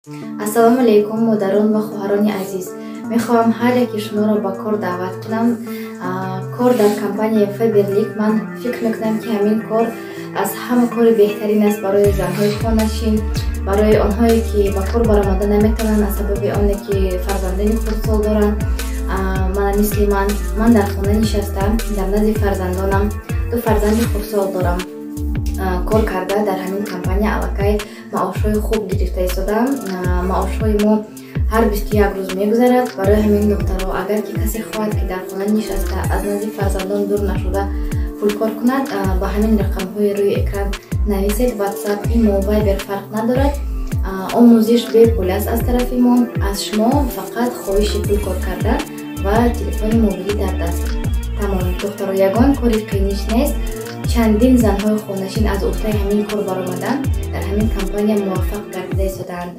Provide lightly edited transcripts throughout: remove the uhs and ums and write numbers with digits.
ассалому алайкум модарон ва хоҳарони азиз. Мехоҳам ҳар яке шуморо ба кор даъват кунам. Кор дар компанияи Faberlic ман фикр мекунам ки ҳамин кор аз ҳама кори беҳтарин аст барои занҳои хонашин, барои онҳое ки ба кор баромада наметавонанд аз сабаби оне ки фарзандони хурдсол доранд. Мана мисли ман дар хона нишастам, дар назди фарзандонам ду фарзанди хурдсол дорам. Кор карда дар ҳамин компания аллакай маошҳои хуб гирифта истодам. Маошҳои мо ҳар 21 рӯз мегузарад. Барои ҳамин духтарҳо агар ки касе хоҳад ки дар хона нишаста аз назди фарзандон дур нашуда пулкор кунад, ба ҳамин рақамҳои рӯи экран нависед. WhatsApp, Imo, Viber фарқ надорад. омӯзиш бепул аст аз тарафи мо. Аз шумо фақат хоҳиши пулкор кардан ва телефони мобилӣ дар даст. Тамом. Духтаро ягон кори қииниш нест. Чандин занҳои хонашин аз уфтаи ҳамин кор баромаданд, дар ҳамин компания муваффақ гардида истодаанд.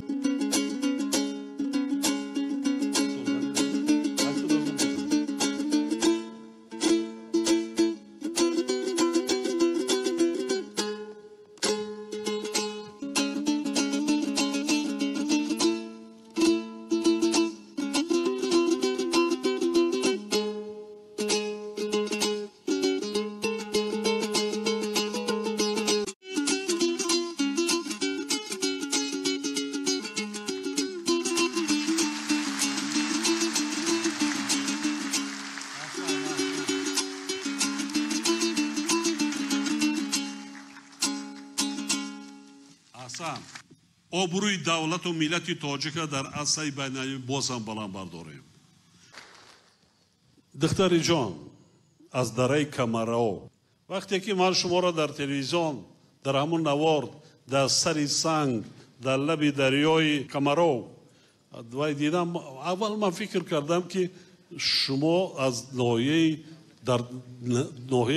обрӯи давлату миллати тоҷика дар арсаи байналмилалӣ боз ҳам баланд бардорем. духтари ҷон аз дараи Камарао, вақте ки ман шуморо дар телевизион дар ҳамун наворд дар сари санг дар лаби дарёи Камарао вай дидам, аввал ман фикр кардам ки шумо аз ноҳияи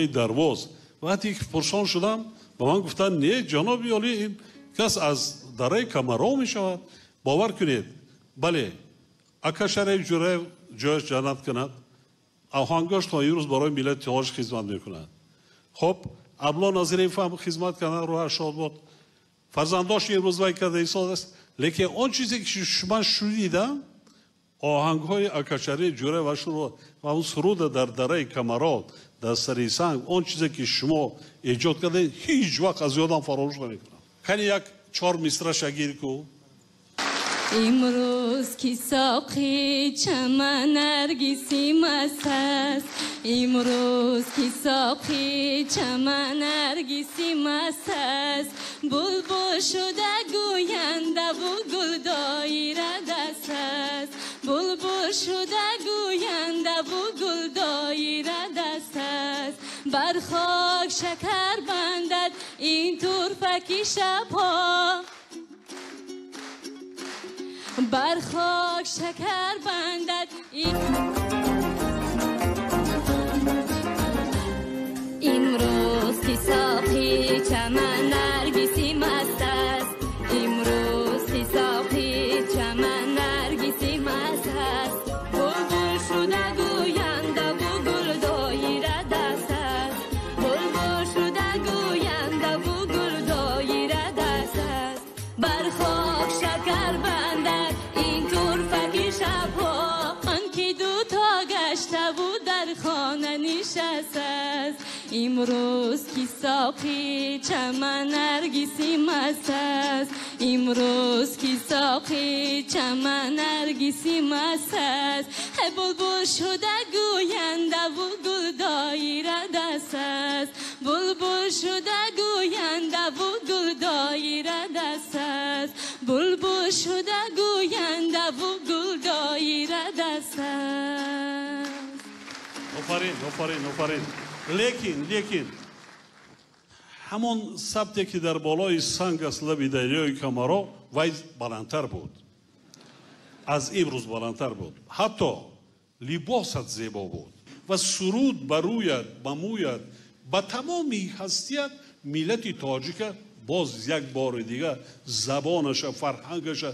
Дарвоз. вақте ки пурсон шудам ба ман гуфтанд не ҷаноби олӣ, ин кас аз дараи Камарао мешавад. бовар кунед, бале Акашараи Ҷураев ҷояш ҷаннат кунад, оҳангош то имрӯз барои миллати тоҷик хизмат мекунад. хоб Абло Назиреев ҳам хизмат кунад, рӯҳаш шод бод. фарзандош имрӯз вай карда истод аст. лекин он чизе ки ман шунидам, оҳангҳои Акашараи Ҷураев ва он суруда дар дараи Камарао дар сари санг, он чизе ки шумо эҷод кардед ҳеҷ вақт аз ёдам фаромӯш намекунам. кани як 4 мисра шагир ку. امروز کی ساقی چمن نرگسی مست است امروز کی ساقی چمن نرگسی مست است بلبل شده گوینده و گل دایره دست است بلبل شده گوینده و گل دایره دست است بر خاک شکر بندد این طرفکی شبها بر خاک شکر بندد امروز کی ساقی چمن نرگسی مست است امروز کی ساقی چمن نرگسی مست است بلبل شده گوینده و گل دایره دست است بلبل شده گوینده و گل دایره دست است بر خاک شکر بندد امروز کی ساقی چمن نرگسی مست است امروز کی ساقی چمن نرگسی مست است بلبل شده گوینده و گل دایره دست است بلبل شده گوینده و گل دایره دست است بلبل شده گوینده و گل دایره دست است. آفرین. لیکن ҳамон сабте ки дар болои санг аст лаби дарёи Камаро вай баландтар буд, аз имрӯз баландтар буд. ҳатто либосат зебо буд ва суруд ба рӯят ба мӯят ба тамоми ҳастият миллати тоҷика боз як бори дига забонаша фарҳангаша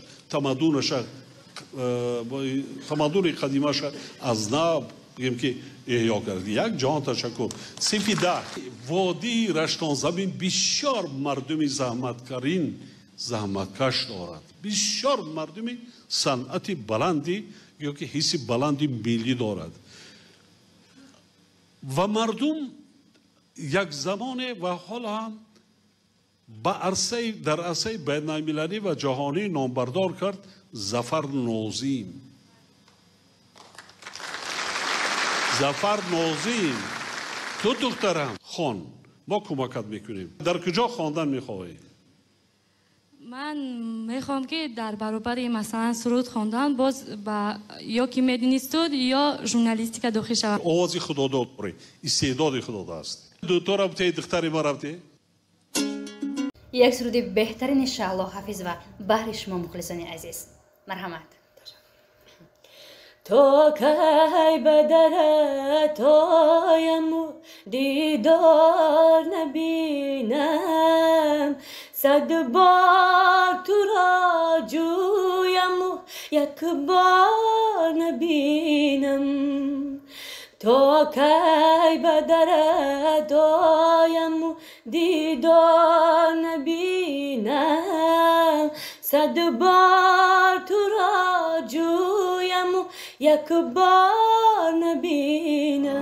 тамаддуни қадимаша аз нав بگیم که احیا کرد. یک جهان تشکر. سپیده وادی رشتان زمین بسیار مردمی زحمتکارین زحمتکش دارد. بسیار مردمی صنعت بلندی یا که حس بلندی ملی دارد و مردم یک زمان و حال هم در عرصه بین المللی و جهانی نامبردار کرد ظفر نوزین. ظفر نوزین تو دخترم خوان، ما کمکت میکنیم. در کجا خواندن میخواهی؟ من میخوام که در برابر مثلا سرود خواندن باز با یا که مدنیستود یا ژورنالیستیک داخل شود. آوازی خدا داری، استعداد خدا است. تو رابطه دختری ما رابطه؟ یک سرودی بهترین انشاءالله حافظ و بهر شما مخلصان عزیز. مرحمت. تو کی بدر تویم دیدار نبینم، صد بار تو را جویم یک بار نبینم. تو کی بدر تویم دیدار نبینم، صد بار تو را جویم یک بار نبینم.